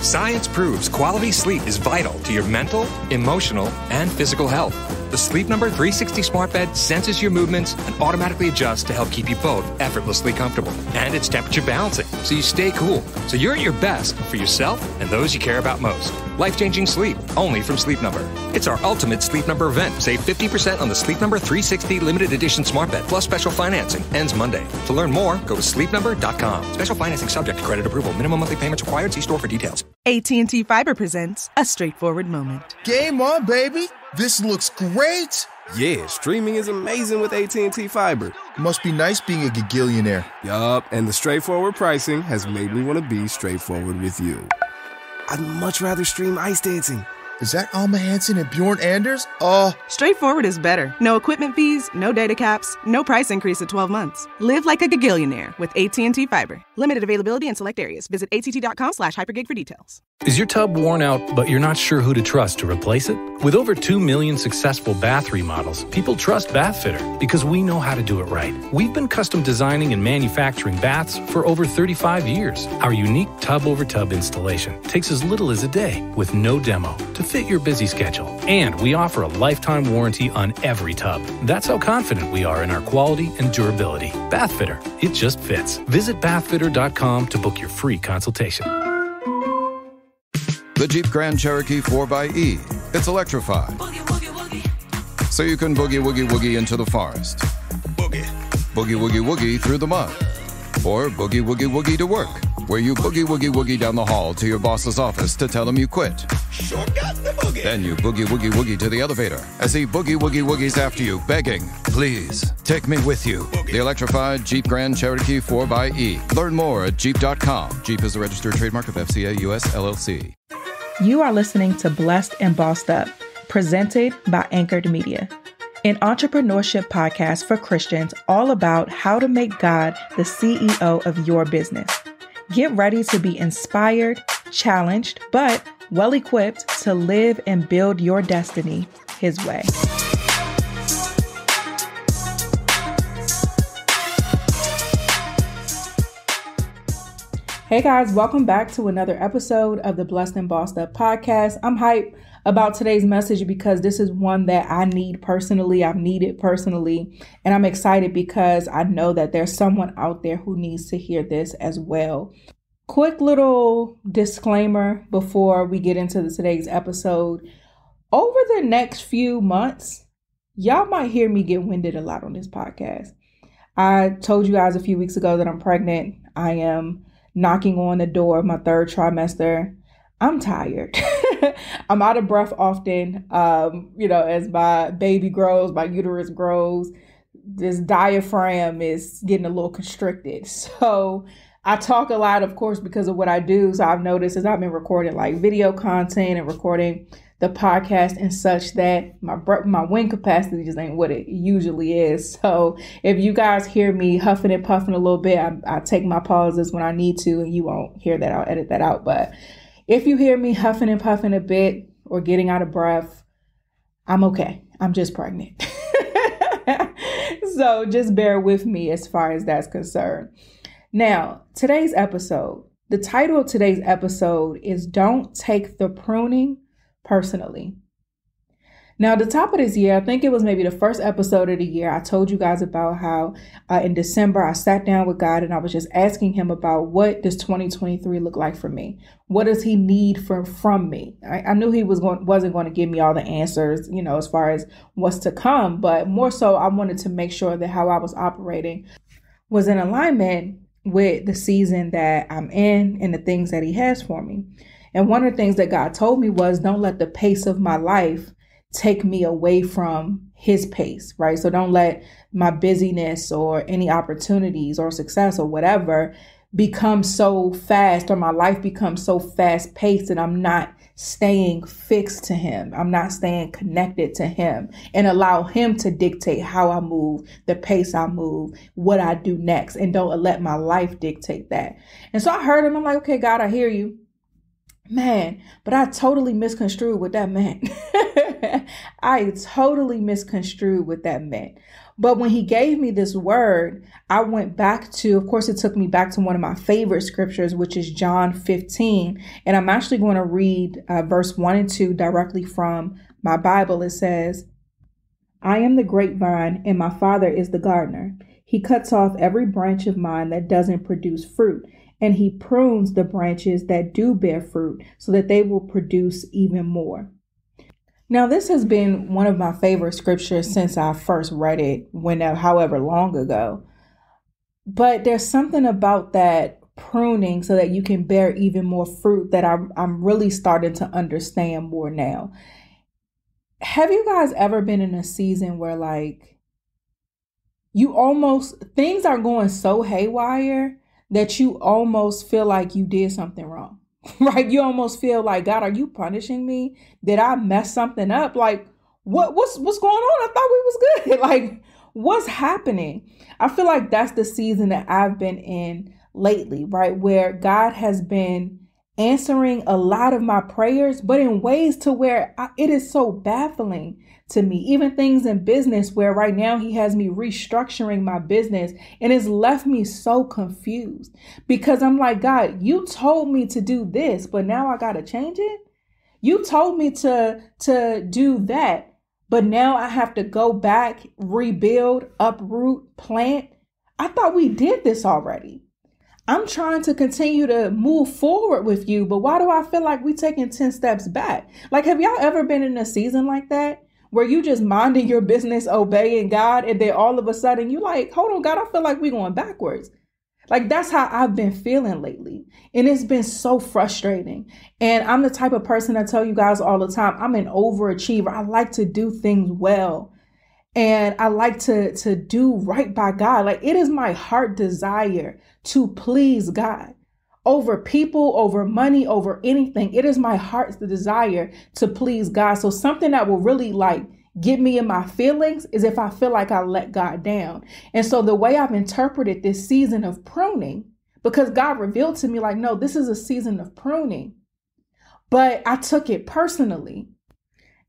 Science proves quality sleep is vital to your mental, emotional, and physical health. The Sleep Number 360 smart bed senses your movements and automatically adjusts to help keep you both effortlessly comfortable. And it's temperature balancing, so you stay cool. So you're at your best for yourself and those you care about most. Life-changing sleep, only from Sleep Number. It's our ultimate Sleep Number event. Save 50% on the Sleep Number 360 limited edition smart bed, plus special financing. Ends Monday. To learn more, go to sleepnumber.com. Special financing subject to credit approval. Minimum monthly payments required. See store for details. AT&T Fiber presents a straightforward moment. Game on, baby. This looks great. Yeah, streaming is amazing with AT&T Fiber. Must be nice being a gigillionaire. Yup, and the straightforward pricing has made me want to be straightforward with you. I'd much rather stream ice dancing. Is that Alma Hansen and Bjorn Anders? Straightforward is better. No equipment fees, no data caps, no price increase at 12 months. Live like a gigillionaire with AT&T Fiber. Limited availability in select areas. Visit att.com/hypergig for details. Is your tub worn out, but you're not sure who to trust to replace it? With over 2 million successful bath remodels, people trust Bathfitter because we know how to do it right. We've been custom designing and manufacturing baths for over 35 years. Our unique tub-over-tub installation takes as little as a day with no demo to fit your busy schedule. And we offer a lifetime warranty on every tub. That's how confident we are in our quality and durability. Bathfitter, it just fits. Visit bathfitter.com to book your free consultation. The Jeep Grand Cherokee 4xE. It's electrified. Boogie, woogie, woogie. So you can boogie, woogie, woogie into the forest. Boogie. Boogie, woogie, woogie through the mud. Or boogie, woogie, woogie to work, where you boogie, woogie, woogie down the hall to your boss's office to tell him you quit. Sure got the boogie. Then you boogie, woogie, woogie to the elevator as he boogie, woogie, woogies after you, begging, please, take me with you. Boogie. The electrified Jeep Grand Cherokee 4xE. Learn more at Jeep.com. Jeep is a registered trademark of FCA US LLC. You are listening to Blessed and Bossed Up, presented by Anchored Media, an entrepreneurship podcast for Christians all about how to make God the CEO of your business. Get ready to be inspired, challenged, but well-equipped to live and build your destiny His way. Hey guys, welcome back to another episode of the Blessed and Bossed Up podcast. I'm hyped about today's message because this is one that I need personally. I've needed personally, and I'm excited because I know that there's someone out there who needs to hear this as well. Quick little disclaimer before we get into today's episode. Over the next few months, y'all might hear me get winded a lot on this podcast. I told you guys a few weeks ago that I'm pregnant. I am knocking on the door of my third trimester. I'm tired. I'm out of breath often. As my baby grows, my uterus grows, this diaphragm is getting a little constricted. So I talk a lot, of course, because of what I do. So I've noticed as I've been recording like video content and recording the podcast and such that my wind capacity just ain't what it usually is. So if you guys hear me huffing and puffing a little bit, I take my pauses when I need to, and you won't hear that. I'll edit that out. But if you hear me huffing and puffing a bit or getting out of breath, I'm okay. I'm just pregnant. So just bear with me as far as that's concerned. Now, today's episode, the title of today's episode is Don't Take the Pruning Personally. Now, at the top of this year, I think it was maybe the first episode of the year, I told you guys about how in December, I sat down with God and I was just asking him about what does 2023 look like for me? What does he need from me? I knew he wasn't going to give me all the answers, as far as what's to come, but more so I wanted to make sure that how I was operating was in alignment with the season that I'm in and the things that he has for me. And one of the things that God told me was, don't let the pace of my life take me away from his pace, right? So don't let my busyness or any opportunities or success or whatever become so fast, or my life becomes so fast paced that I'm not staying fixed to him. I'm not staying connected to him, and allow him to dictate how I move, the pace I move, what I do next, and don't let my life dictate that. And so I heard him. I'm like, okay, God, I hear you. Man, but I totally misconstrued what that meant. I totally misconstrued what that meant. But when he gave me this word, I went back to, of course, it took me back to one of my favorite scriptures, which is John 15. And I'm actually going to read verse 1 and 2 directly from my Bible. It says, I am the grapevine and my Father is the gardener. He cuts off every branch of mine that doesn't produce fruit, and he prunes the branches that do bear fruit so that they will produce even more. Now, this has been one of my favorite scriptures since I first read it, however long ago. But there's something about that pruning so that you can bear even more fruit that I'm really starting to understand more now. Have you guys ever been in a season where like things are going so haywire that you almost feel like you did something wrong? Right? You almost feel like, God, are you punishing me? Did I mess something up? Like, what's going on? I thought we was good. Like, what's happening? I feel like that's the season that I've been in lately, right? Where God has been answering a lot of my prayers, but in ways to where it is so baffling to me. Even things in business where right now he has me restructuring my business, and it's left me so confused because I'm like, God, you told me to do this, but now I got to change it. You told me to do that, but now I have to go back, rebuild, uproot, plant. I thought we did this already. I'm trying to continue to move forward with you, but why do I feel like we're taking 10 steps back? Like, have y'all ever been in a season like that where you just minding your business, obeying God, and then all of a sudden you like, hold on, God, I feel like we're going backwards. Like, that's how I've been feeling lately. And it's been so frustrating. And I'm the type of person I tell you guys all the time, I'm an overachiever. I like to do things well. And I like to do right by God. Like, it is my heart desire to please God over people, over money, over anything. It is my heart's desire to please God. So something that will really like get me in my feelings is if I feel like I let God down. And so the way I've interpreted this season of pruning, because God revealed to me like, no, this is a season of pruning, but I took it personally.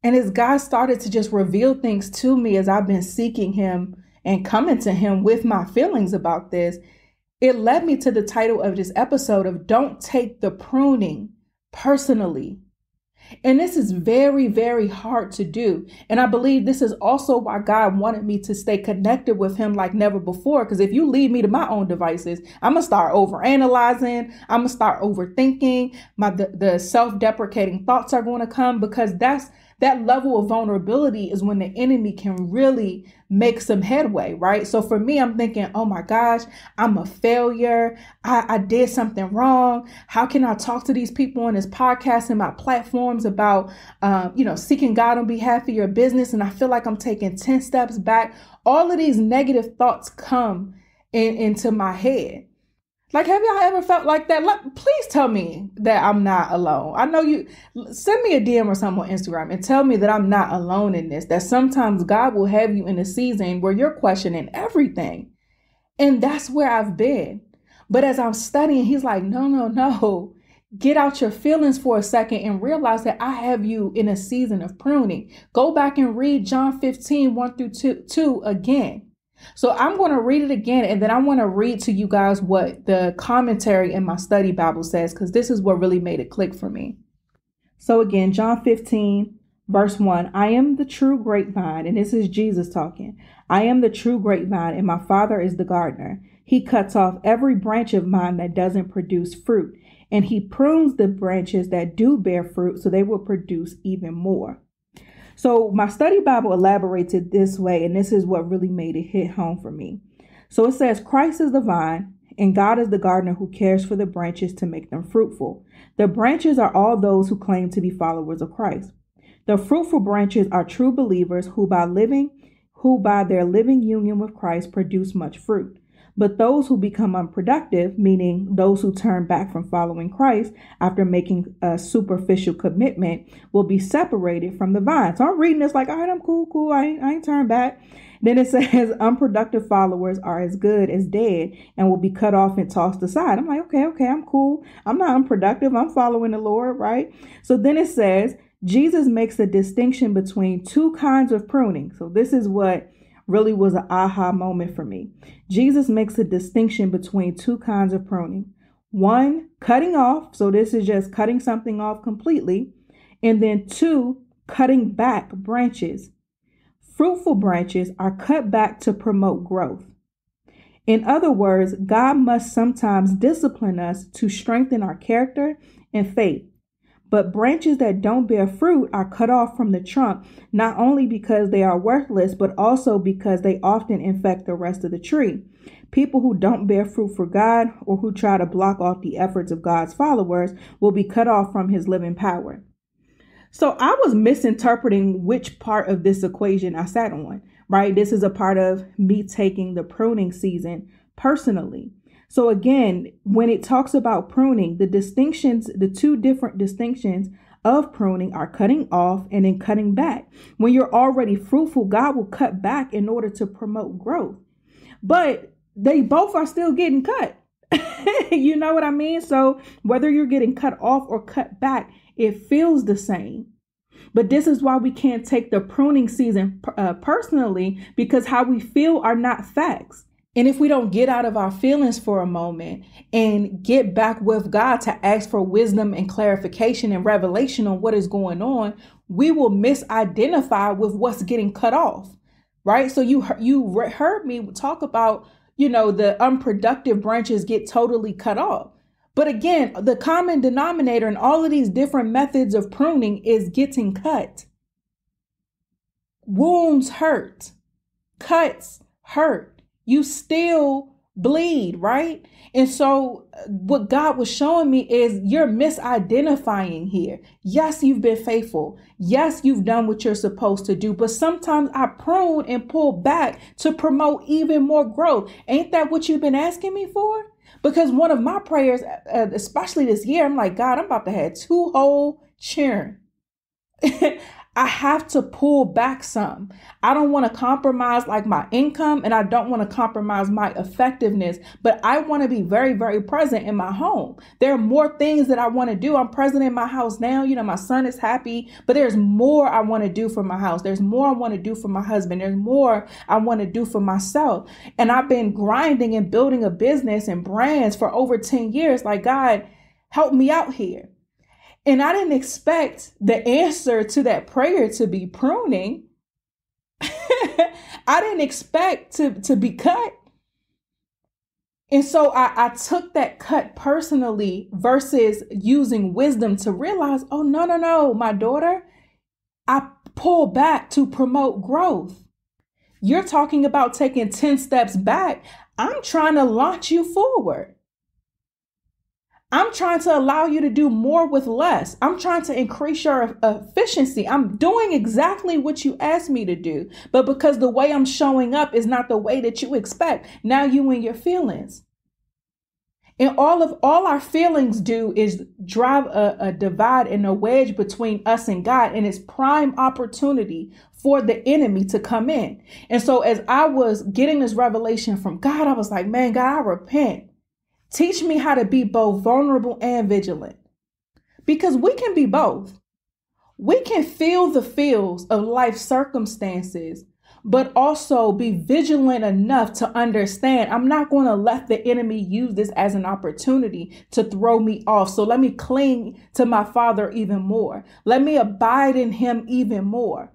And as God started to just reveal things to me as I've been seeking him and coming to him with my feelings about this, it led me to the title of this episode of Don't Take the Pruning Personally. And this is very, very hard to do. And I believe this is also why God wanted me to stay connected with him like never before. Because if you leave me to my own devices, I'm going to start overanalyzing. I'm going to start overthinking. The self-deprecating thoughts are going to come, because that level of vulnerability is when the enemy can really make some headway, right? So for me, I'm thinking, oh my gosh, I'm a failure. I did something wrong. How can I talk to these people on this podcast and my platforms about, seeking God on behalf of your business? And I feel like I'm taking 10 steps back. All of these negative thoughts come into my head. Like, have y'all ever felt like that? Please tell me that I'm not alone. I know you send me a DM or something on Instagram and tell me that I'm not alone in this, that sometimes God will have you in a season where you're questioning everything. And that's where I've been. But as I'm studying, he's like, no. Get out your feelings for a second and realize that I have you in a season of pruning. Go back and read John 15, 1-2 again. So I'm going to read it again, and then I want to read to you guys what the commentary in my study Bible says, because this is what really made it click for me. So again, John 15, verse 1, I am the true grapevine, and this is Jesus talking. I am the true grapevine, and my Father is the gardener. He cuts off every branch of mine that doesn't produce fruit, and he prunes the branches that do bear fruit so they will produce even more. So my study Bible elaborates it this way, and this is what really made it hit home for me. So it says, Christ is the vine, and God is the gardener who cares for the branches to make them fruitful. The branches are all those who claim to be followers of Christ. The fruitful branches are true believers who by their living union with Christ produce much fruit. But those who become unproductive, meaning those who turn back from following Christ after making a superficial commitment, will be separated from the vine. So I'm reading this like, all right, I'm cool. I ain't turned back. Then it says unproductive followers are as good as dead and will be cut off and tossed aside. I'm like, okay, I'm cool. I'm not unproductive. I'm following the Lord, right? So then it says, Jesus makes a distinction between two kinds of pruning. So this is what really was an aha moment for me. Jesus makes a distinction between two kinds of pruning. One, cutting off. So this is just cutting something off completely. And then two, cutting back branches. Fruitful branches are cut back to promote growth. In other words, God must sometimes discipline us to strengthen our character and faith. But branches that don't bear fruit are cut off from the trunk, not only because they are worthless, but also because they often infect the rest of the tree. People who don't bear fruit for God or who try to block off the efforts of God's followers will be cut off from his living power. So I was misinterpreting which part of this equation I sat on, right? This is a part of me taking the pruning season personally. So again, when it talks about pruning, the two different distinctions of pruning are cutting off and then cutting back. When you're already fruitful, God will cut back in order to promote growth. But they both are still getting cut. You know what I mean? So whether you're getting cut off or cut back, it feels the same. But this is why we can't take the pruning season personally, because how we feel are not facts. And if we don't get out of our feelings for a moment and get back with God to ask for wisdom and clarification and revelation on what is going on, we will misidentify with what's getting cut off, right? So you heard me talk about, the unproductive branches get totally cut off. But again, the common denominator in all of these different methods of pruning is getting cut. Wounds hurt. Cuts hurt. You still bleed, right? And so what God was showing me is you're misidentifying here. Yes, you've been faithful. Yes, you've done what you're supposed to do. But sometimes I prune and pull back to promote even more growth. Ain't that what you've been asking me for? Because one of my prayers, especially this year, I'm like, God, I'm about to have 2 whole children. I have to pull back some. I don't want to compromise like my income, and I don't want to compromise my effectiveness, but I want to be very, very present in my home. There are more things that I want to do. I'm present in my house now. My son is happy, but there's more I want to do for my house. There's more I want to do for my husband. There's more I want to do for myself. And I've been grinding and building a business and brands for over 10 years. Like, God, help me out here. And I didn't expect the answer to that prayer to be pruning. I didn't expect to be cut. And so I took that cut personally versus using wisdom to realize, oh, no, my daughter, I pull back to promote growth. You're talking about taking 10 steps back. I'm trying to launch you forward. I'm trying to allow you to do more with less. I'm trying to increase your efficiency. I'm doing exactly what you asked me to do. But because the way I'm showing up is not the way that you expect, now you in your feelings. And all our feelings do is drive a divide and a wedge between us and God. And it's prime opportunity for the enemy to come in. And so as I was getting this revelation from God, I was like, man, God, I repent. Teach me how to be both vulnerable and vigilant, because we can be both. We can feel the feels of life circumstances, but also be vigilant enough to understand I'm not going to let the enemy use this as an opportunity to throw me off. So let me cling to my Father even more. Let me abide in him even more.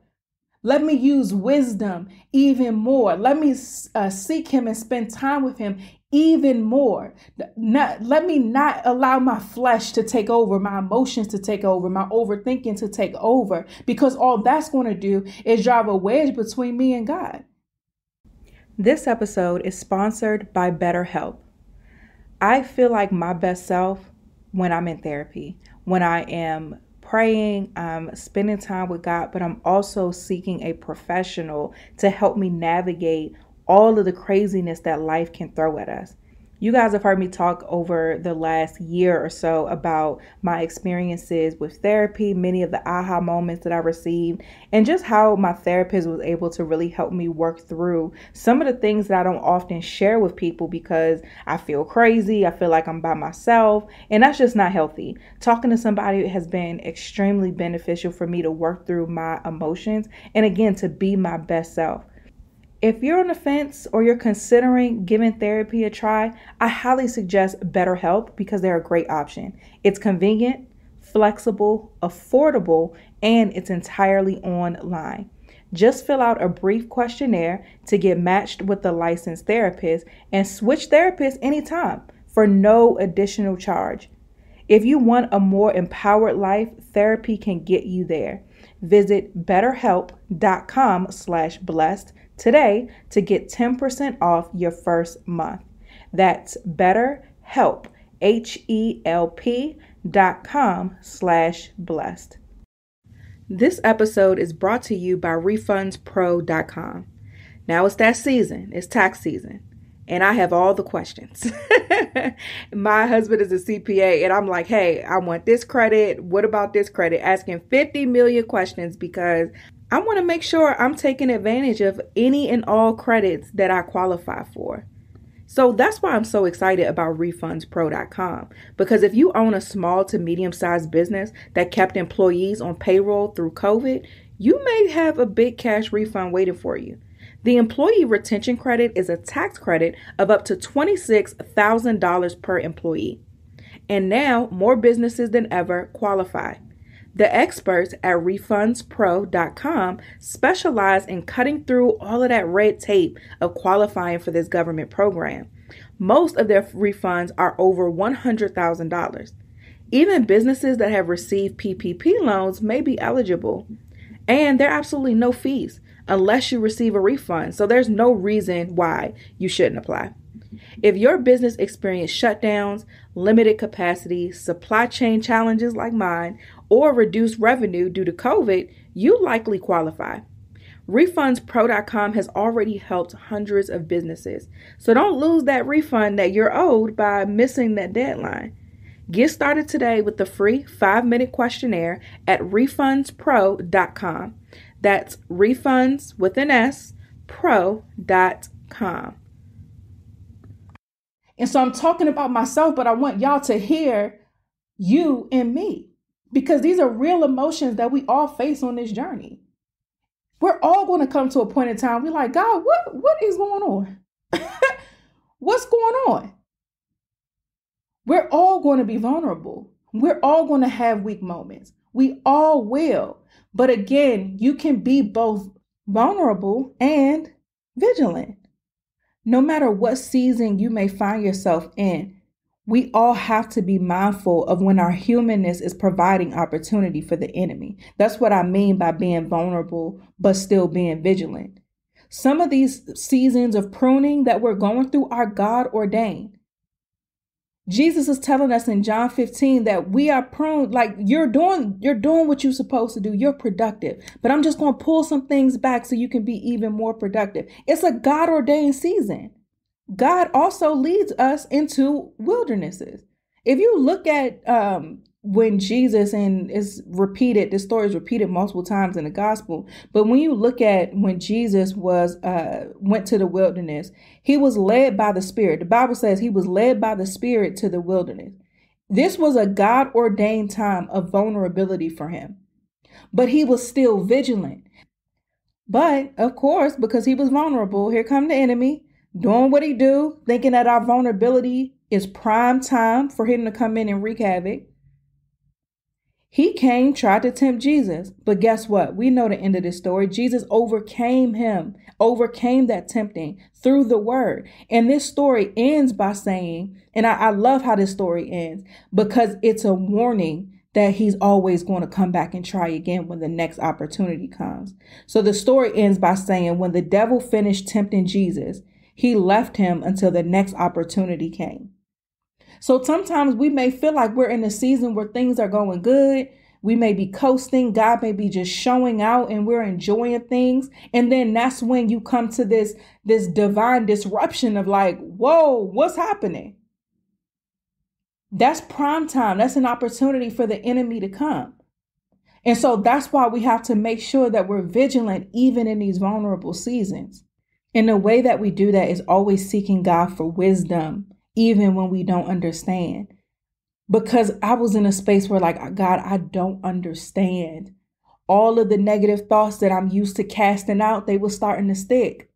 Let me use wisdom even more. Let me seek him and spend time with him even more. Let me not allow my flesh to take over, my emotions to take over, my overthinking to take over, because all that's going to do is drive a wedge between me and God. This episode is sponsored by BetterHelp. I feel like my best self when I'm in therapy, when I am praying, I'm spending time with God, but I'm also seeking a professional to help me navigate all of the craziness that life can throw at us. You guys have heard me talk over the last year or so about my experiences with therapy, many of the aha moments that I received, and just how my therapist was able to really help me work through some of the things that I don't often share with people because I feel crazy. I feel like I'm by myself, and that's just not healthy. Talking to somebody has been extremely beneficial for me to work through my emotions and, again, to be my best self. If you're on the fence or you're considering giving therapy a try, I highly suggest BetterHelp because they're a great option. It's convenient, flexible, affordable, and it's entirely online. Just fill out a brief questionnaire to get matched with a licensed therapist and switch therapists anytime for no additional charge. If you want a more empowered life, therapy can get you there. Visit betterhelp.com/blessed today to get 10% off your first month. That's BetterHelp, HELP.com/blessed. This episode is brought to you by RefundsPro.com. Now it's that season. It's tax season. And I have all the questions. My husband is a CPA and I'm like, hey, I want this credit. What about this credit? Asking 50 million questions because I want to make sure I'm taking advantage of any and all credits that I qualify for. So that's why I'm so excited about RefundsPro.com, because if you own a small to medium-sized business that kept employees on payroll through COVID, you may have a big cash refund waiting for you. The employee retention credit is a tax credit of up to $26,000 per employee. And now more businesses than ever qualify. The experts at RefundsPro.com specialize in cutting through all of that red tape of qualifying for this government program. Most of their refunds are over $100,000. Even businesses that have received PPP loans may be eligible. And there are absolutely no fees unless you receive a refund. So there's no reason why you shouldn't apply. If your business experienced shutdowns, limited capacity, supply chain challenges like mine, or reduced revenue due to COVID, you likely qualify. RefundsPro.com has already helped hundreds of businesses. So don't lose that refund that you're owed by missing that deadline. Get started today with the free 5-minute questionnaire at RefundsPro.com. That's refunds with an S, pro.com. And so I'm talking about myself, but I want y'all to hear you and me, because these are real emotions that we all face on this journey. We're all going to come to a point in time, we're like, God, what is going on? What's going on? We're all going to be vulnerable. We're all going to have weak moments. We all will. But again, you can be both vulnerable and vigilant. No matter what season you may find yourself in, we all have to be mindful of when our humanness is providing opportunity for the enemy. That's what I mean by being vulnerable, but still being vigilant. Some of these seasons of pruning that we're going through are God ordained. Jesus is telling us in John 15 that we are pruned, like you're doing what you're supposed to do. You're productive, but I'm just going to pull some things back so you can be even more productive. It's a God ordained season. God also leads us into wildernesses. If you look at when Jesus, and it's repeated, this story is repeated multiple times in the gospel, but when you look at when Jesus went to the wilderness, he was led by the Spirit. The Bible says he was led by the Spirit to the wilderness. This was a God ordained time of vulnerability for him, but he was still vigilant. But of course, because he was vulnerable, here come the enemy doing what he do, thinking that our vulnerability is prime time for him to come in and wreak havoc. He came, tried to tempt Jesus, but guess what? We know the end of this story. Jesus overcame that tempting through the word. And this story ends by saying, and I love how this story ends, because it's a warning that he's always going to come back and try again when the next opportunity comes. So the story ends by saying, when the devil finished tempting Jesus, he left him until the next opportunity came. So sometimes we may feel like we're in a season where things are going good. We may be coasting. God may be just showing out and we're enjoying things. And then that's when you come to this divine disruption of like, whoa, what's happening? That's prime time. That's an opportunity for the enemy to come. And so that's why we have to make sure that we're vigilant even in these vulnerable seasons. And the way that we do that is always seeking God for wisdom, even when we don't understand. Because I was in a space where like, God, I don't understand. All of the negative thoughts that I'm used to casting out, they were starting to stick.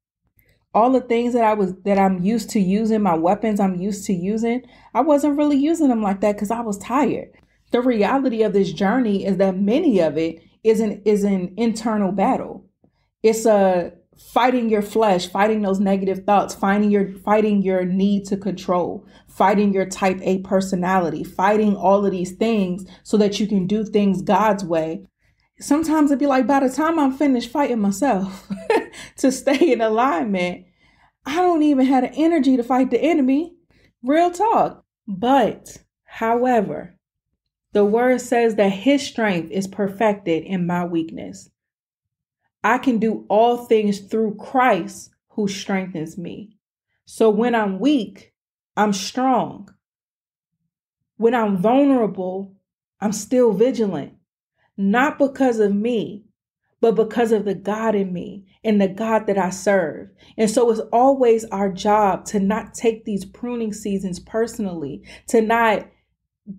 all the things that I'm used to using, my weapons I'm used to using, I wasn't really using them like that because I was tired. The reality of this journey is that many of it is an internal battle. It's a fighting your flesh, fighting those negative thoughts, fighting your need to control, fighting your type A personality, fighting all of these things so that you can do things God's way. Sometimes it'd be like, by the time I'm finished fighting myself to stay in alignment, I don't even have the energy to fight the enemy. Real talk. But, however, the word says that his strength is perfected in my weakness. I can do all things through Christ who strengthens me. So when I'm weak, I'm strong. When I'm vulnerable, I'm still vigilant. Not because of me, but because of the God in me and the God that I serve. And so it's always our job to not take these pruning seasons personally, to not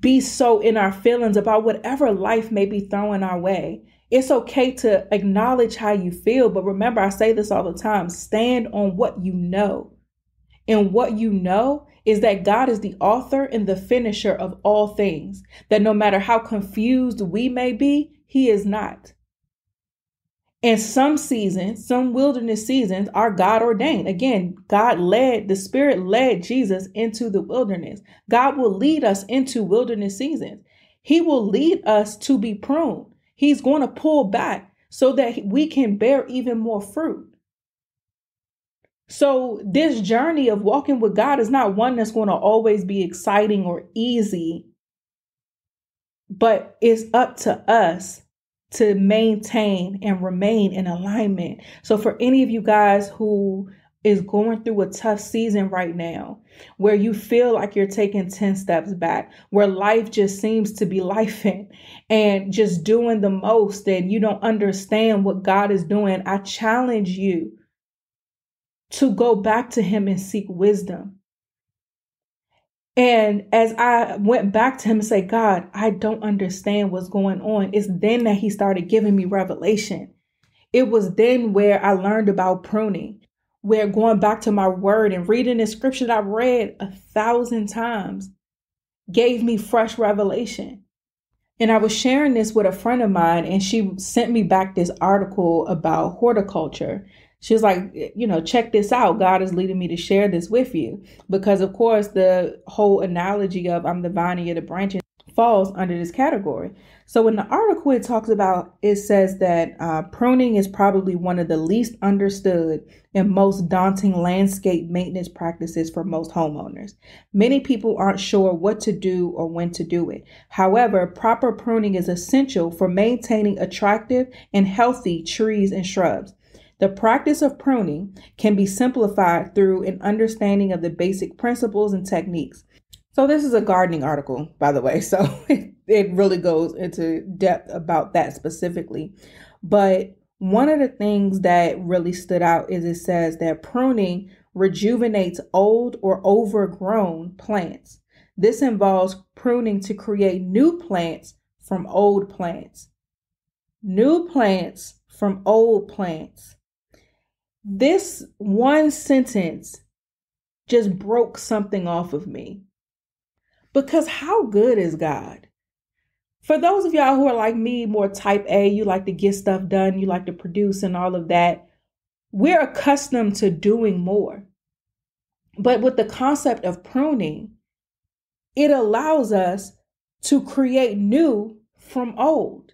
be so in our feelings about whatever life may be throwing our way. It's okay to acknowledge how you feel, but remember, I say this all the time, stand on what you know. And what you know is that God is the author and the finisher of all things, that no matter how confused we may be, he is not. And some seasons, some wilderness seasons are God ordained. Again, the Spirit led Jesus into the wilderness. God will lead us into wilderness seasons. He will lead us to be pruned. He's going to pull back so that we can bear even more fruit. So this journey of walking with God is not one that's going to always be exciting or easy, but it's up to us to maintain and remain in alignment. So for any of you guys who is going through a tough season right now, where you feel like you're taking 10 steps back, where life just seems to be lifing and just doing the most, and you don't understand what God is doing, I challenge you to go back to him and seek wisdom. And as I went back to him and say, God, I don't understand what's going on, it's then that he started giving me revelation. It was then where I learned about pruning, where going back to my word and reading the scripture that I've read 1,000 times gave me fresh revelation. And I was sharing this with a friend of mine, and she sent me back this article about horticulture. She was like, check this out. God is leading me to share this with you. Because, of course, the whole analogy of I'm the vine and you're the branches falls under this category. So in the article it says that pruning is probably one of the least understood and most daunting landscape maintenance practices for most homeowners. Many people aren't sure what to do or when to do it. However, proper pruning is essential for maintaining attractive and healthy trees and shrubs. The practice of pruning can be simplified through an understanding of the basic principles and techniques. So this is a gardening article, by the way, so it really goes into depth about that specifically. But one of the things that really stood out is it says that pruning rejuvenates old or overgrown plants. This involves pruning to create new plants from old plants. New plants from old plants. This one sentence just broke something off of me. Because how good is God? For those of y'all who are like me, more type A, you like to get stuff done, you like to produce and all of that, we're accustomed to doing more. But with the concept of pruning, it allows us to create new from old.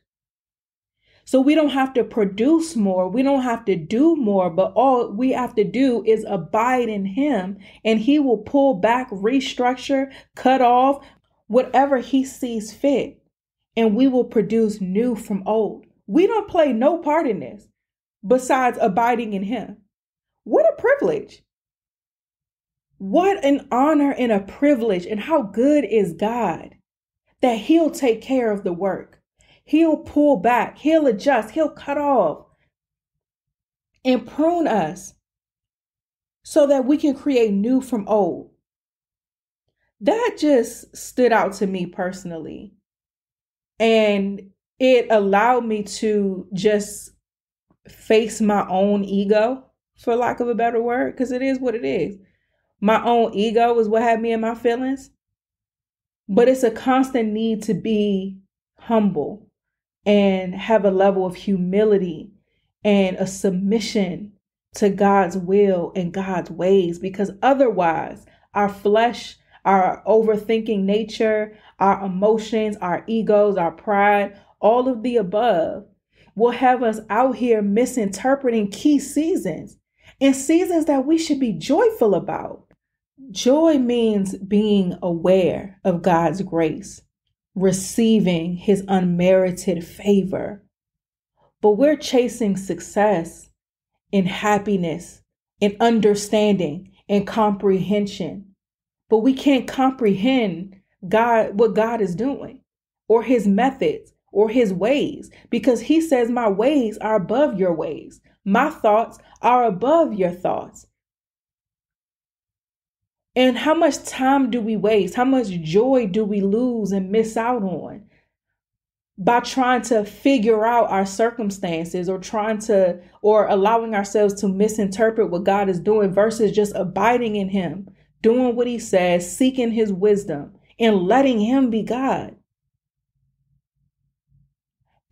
So we don't have to produce more. We don't have to do more, but all we have to do is abide in him, and he will pull back, restructure, cut off whatever he sees fit, and we will produce new from old. We don't play no part in this besides abiding in him. What a privilege. What an honor and a privilege, and how good is God that he'll take care of the work. He'll pull back, he'll adjust, he'll cut off and prune us so that we can create new from old. That just stood out to me personally. And it allowed me to just face my own ego for lack of a better word, because it is what it is. My own ego is what had me in my feelings. But it's a constant need to be humble and have a level of humility and a submission to God's will and God's ways, because otherwise our flesh, our overthinking nature, our emotions, our egos, our pride, all of the above will have us out here misinterpreting key seasons and seasons that we should be joyful about. Joy means being aware of God's grace, receiving his unmerited favor. But we're chasing success and happiness and understanding and comprehension. But we can't comprehend what God is doing or his methods or his ways, because he says my ways are above your ways. My thoughts are above your thoughts. And how much time do we waste? How much joy do we lose and miss out on by trying to figure out our circumstances or allowing ourselves to misinterpret what God is doing versus just abiding in him, doing what he says, seeking his wisdom and letting him be God.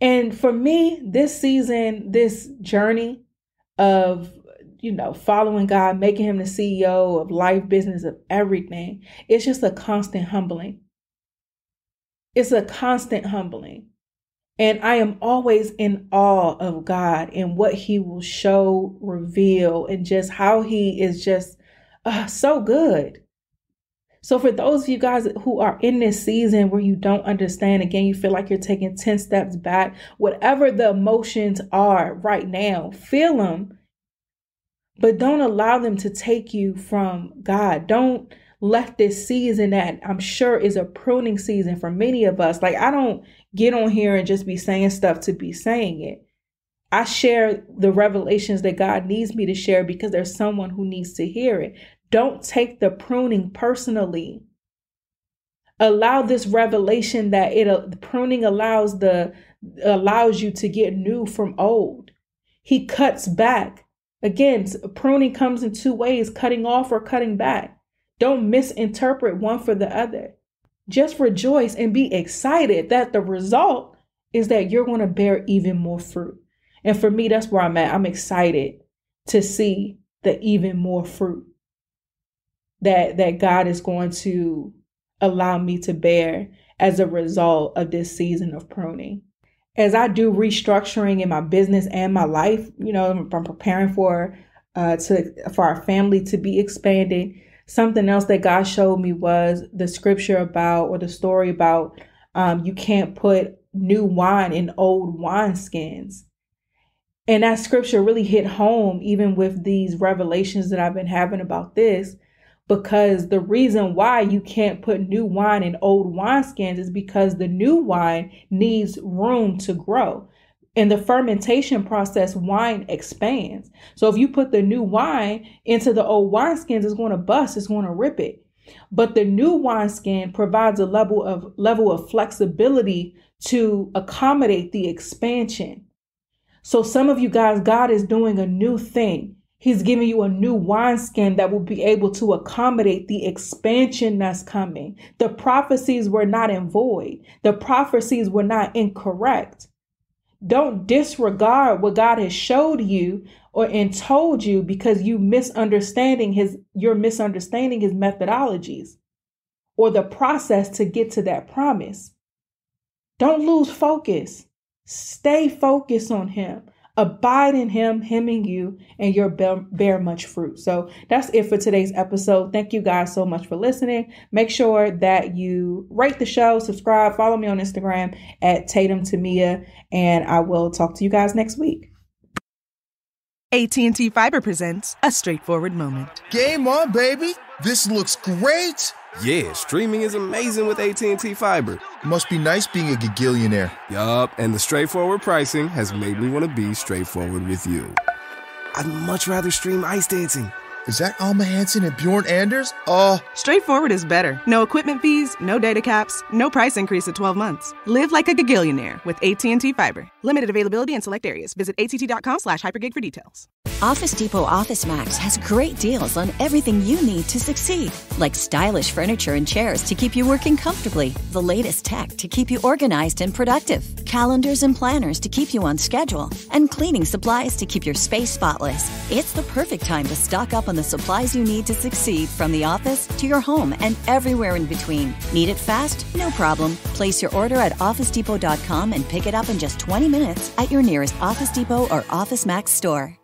And for me, this season, this journey of following God, making him the CEO of life, business, of everything. It's just a constant humbling. It's a constant humbling. And I am always in awe of God and what he will show, reveal, and just how he is just so good. So for those of you guys who are in this season where you don't understand, again, you feel like you're taking 10 steps back, whatever the emotions are right now, feel them, but don't allow them to take you from God. Don't let this season that I'm sure is a pruning season for many of us. Like, I don't get on here and just be saying stuff to be saying it. I share the revelations that God needs me to share because there's someone who needs to hear it. Don't take the pruning personally. Allow this revelation that the pruning allows you to get new from old. He cuts back. Again, pruning comes in two ways, cutting off or cutting back. Don't misinterpret one for the other. Just rejoice and be excited that the result is that you're going to bear even more fruit. And for me, that's where I'm at. I'm excited to see the even more fruit that God is going to allow me to bear as a result of this season of pruning. As I do restructuring in my business and my life, I'm preparing for our family to be expanded. Something else that God showed me was the scripture about, or the story about, you can't put new wine in old wineskins. And that scripture really hit home, even with these revelations that I've been having about this, because the reason why you can't put new wine in old wineskins is because the new wine needs room to grow. In the fermentation process, wine expands. So if you put the new wine into the old wineskins, it's going to bust, it's going to rip it. But the new wineskin provides a level of flexibility to accommodate the expansion. So some of you guys, God is doing a new thing. He's giving you a new wineskin that will be able to accommodate the expansion that's coming. The prophecies were not in void. The prophecies were not incorrect. Don't disregard what God has showed you and told you because you're misunderstanding his methodologies or the process to get to that promise. Don't lose focus. Stay focused on him. Abide in him in you, and you'll bear much fruit. So that's it for today's episode. Thank you guys so much for listening. Make sure that you rate the show, subscribe, follow me on Instagram at Tatum Tamia, and I will talk to you guys next week. AT&T Fiber presents a straightforward moment. Game on, baby. This looks great. Yeah, streaming is amazing with AT&T Fiber. Must be nice being a gigillionaire. Yup, and the straightforward pricing has made me want to be straightforward with you. I'd much rather stream ice dancing. Is that Alma Hansen and Bjorn Anders? Straightforward is better. No equipment fees, no data caps, no price increase at 12 months. Live like a gigillionaire with AT&T Fiber. Limited availability in select areas. Visit att.com/hypergig for details. Office Depot Office Max has great deals on everything you need to succeed, like stylish furniture and chairs to keep you working comfortably, the latest tech to keep you organized and productive, calendars and planners to keep you on schedule, and cleaning supplies to keep your space spotless. It's the perfect time to stock up on the supplies you need to succeed, from the office to your home and everywhere in between. Need it fast? No problem. Place your order at OfficeDepot.com and pick it up in just 20 minutes at your nearest Office Depot or Office Max store.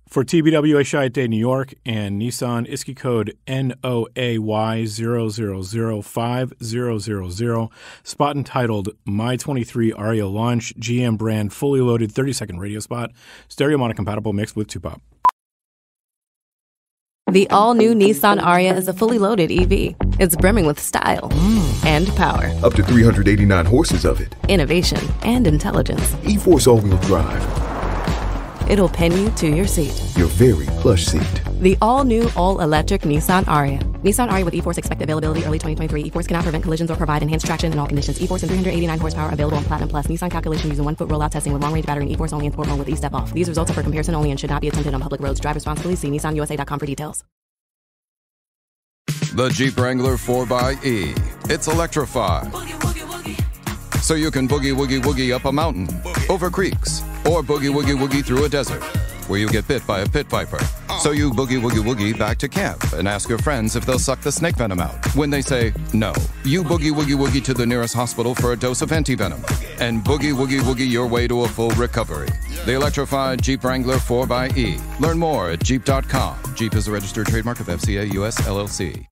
For TBWA Chiat Day New York and Nissan ISKI code NOAY000500, spot entitled My 23 Aria Launch, GM brand fully loaded 30-second radio spot, stereo mono compatible mixed with 2-pop. The all-new Nissan Aria is a fully loaded EV. It's brimming with style and power. Up to 389 horses of it. Innovation and intelligence. E-Force all-wheel drive. It'll pin you to your seat. Your very plush seat. The all-new, all-electric Nissan Aria. Nissan Aria with E-Force expected availability early 2023. E-Force cannot prevent collisions or provide enhanced traction in all conditions. E-Force and 389 horsepower available on Platinum Plus. Nissan calculation using 1-foot rollout testing with long-range battery and E-Force only in sport mode with E-Step off. These results are for comparison only and should not be attempted on public roads. Drive responsibly. See nissanusa.com for details. The Jeep Wrangler 4xe. It's electrified. So you can boogie woogie woogie up a mountain, over creeks, or boogie woogie woogie through a desert where you get bit by a pit viper. So you boogie woogie woogie back to camp and ask your friends if they'll suck the snake venom out. When they say no, you boogie woogie woogie to the nearest hospital for a dose of antivenom and boogie woogie woogie your way to a full recovery. The electrified Jeep Wrangler 4xe. Learn more at Jeep.com. Jeep is a registered trademark of FCA US LLC.